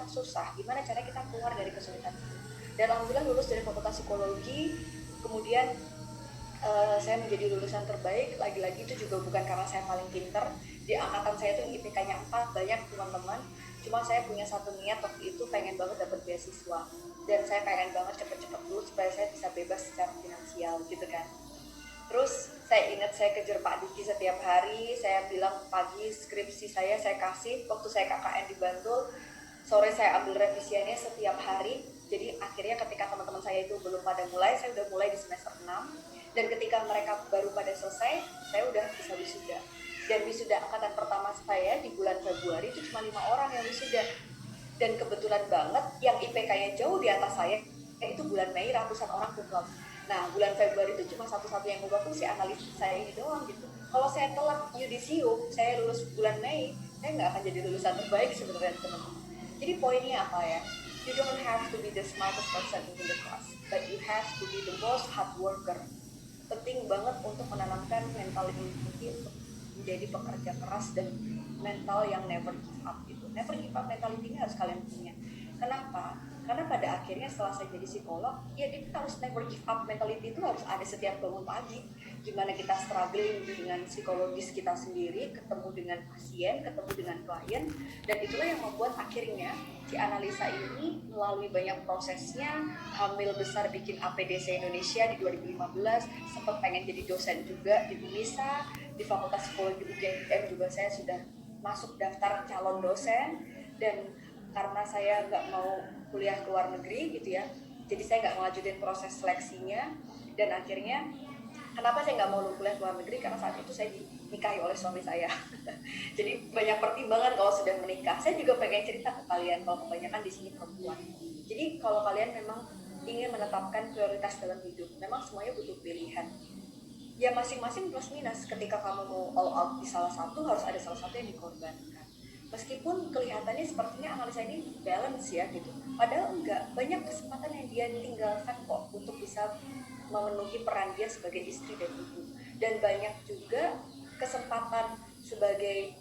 kita susah, gimana cara kita keluar dari kesulitan itu. Dan alhamdulillah lulus dari fakultas psikologi, kemudian saya menjadi lulusan terbaik. Lagi-lagi itu juga bukan karena saya paling pinter, di angkatan saya tuh IPK-nya 4, banyak teman-teman, cuma saya punya satu niat waktu itu, pengen banget dapat beasiswa, dan saya pengen banget cepet-cepet lulus supaya saya bisa bebas secara finansial gitu kan. Terus saya ingat saya kejar Pak Diki setiap hari, saya bilang pagi skripsi saya kasih, waktu saya KKN di Bantul, sore saya ambil revisiannya setiap hari. Jadi akhirnya ketika teman-teman saya itu belum pada mulai, saya udah mulai di semester 6. Dan ketika mereka baru pada selesai, saya udah bisa wisuda. Dan wisuda angkatan pertama saya di bulan Februari itu cuma 5 orang yang wisuda. Dan kebetulan banget yang IPK-nya jauh di atas saya, itu bulan Mei ratusan orang kumlot. Nah, bulan Februari itu cuma satu-satu yang mengubah si analis saya ini doang gitu. Kalau saya telat yudisium, saya lulus bulan Mei, saya nggak akan jadi lulusan terbaik sebenarnya teman-teman. Jadi poinnya apa ya? You don't have to be the smartest person in the class, but you have to be the most hard worker. Penting banget untuk menanamkan mentality untuk menjadi pekerja keras dan mental yang never give up gitu. Never give up mentality ini harus kalian punya. Kenapa? Karena pada akhirnya setelah saya jadi psikolog, ya kita harus never give up mentality itu harus ada setiap bangun pagi. Gimana kita struggling dengan psikologis kita sendiri, ketemu dengan pasien, ketemu dengan klien, dan itulah yang membuat akhirnya si analisa ini melalui banyak prosesnya, hamil besar bikin APDC Indonesia di 2015, sempat pengen jadi dosen juga di UNISA, di Fakultas Psikologi UGM juga saya sudah masuk daftar calon dosen, dan karena saya nggak mau kuliah ke luar negeri gitu ya, jadi saya nggak melanjutin proses seleksinya. Dan akhirnya kenapa saya nggak mau kuliah ke luar negeri, karena saat itu saya dinikahi oleh suami saya. Jadi banyak pertimbangan kalau sudah menikah. Saya juga pengen cerita ke kalian, kalau kebanyakan di sini perempuan, jadi kalau kalian memang ingin menetapkan prioritas dalam hidup, memang semuanya butuh pilihan ya, masing-masing plus minus. Ketika kamu mau all out di salah satu, harus ada salah satu yang dikorbankan. Meskipun kelihatannya sepertinya analisa ini balance ya gitu, padahal enggak. Banyak kesempatan yang dia tinggalkan kok untuk bisa memenuhi peran dia sebagai istri dan ibu, dan banyak juga kesempatan sebagai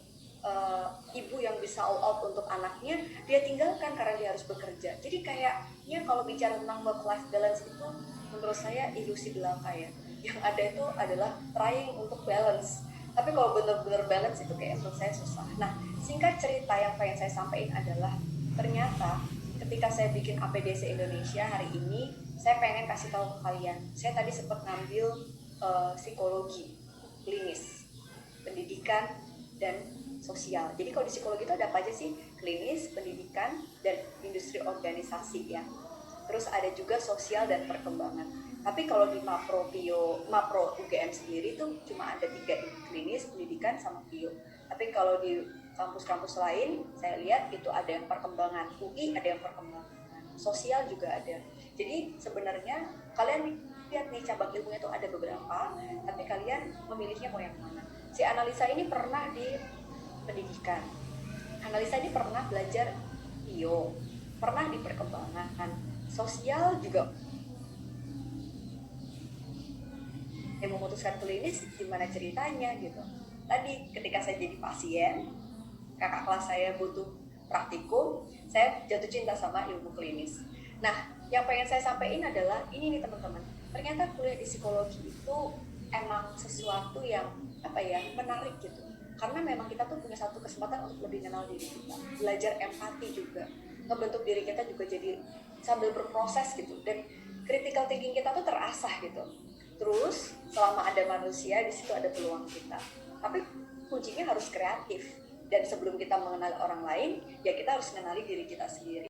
ibu yang bisa all out untuk anaknya dia tinggalkan karena dia harus bekerja. Jadi kayaknya kalau bicara tentang work life balance itu menurut saya ilusi belaka ya. Yang ada itu adalah trying untuk balance, tapi kalau benar-benar balance itu kayak menurut saya susah. Nah, singkat cerita yang pengen saya sampaikan adalah ternyata ketika saya bikin APDC Indonesia hari ini, saya pengen kasih tahu ke kalian, saya tadi sempat ngambil psikologi klinis, pendidikan, dan sosial. Jadi kalau di psikologi itu ada apa aja sih? Klinis, pendidikan, dan industri organisasi ya. Terus ada juga sosial dan perkembangan. Tapi kalau di Mapro UGM sendiri itu cuma ada 3, klinis, pendidikan, sama bio. Tapi kalau di kampus-kampus lain saya lihat itu ada yang perkembangan, UI ada yang perkembangan, sosial juga ada. Jadi sebenarnya kalian lihat nih cabang ilmunya itu ada beberapa, tapi kalian memilihnya mau yang mana. Si analisa ini pernah di pendidikan, analisa ini pernah belajar bio, pernah di perkembangan, sosial juga. Yang memutuskan klinis gimana ceritanya gitu. Tadi ketika saya jadi pasien, kakak kelas saya butuh praktikum, saya jatuh cinta sama ilmu klinis. Nah, yang pengen saya sampaikan adalah ini nih teman-teman, ternyata kuliah di psikologi itu emang sesuatu yang menarik gitu, karena memang kita tuh punya satu kesempatan untuk lebih kenal diri kita, belajar empati juga, ngebentuk diri kita juga jadi sambil berproses gitu, dan critical thinking kita tuh terasah gitu. Terus selama ada manusia di situ ada peluang kita, tapi kuncinya harus kreatif. Dan sebelum kita mengenal orang lain, ya kita harus mengenali diri kita sendiri.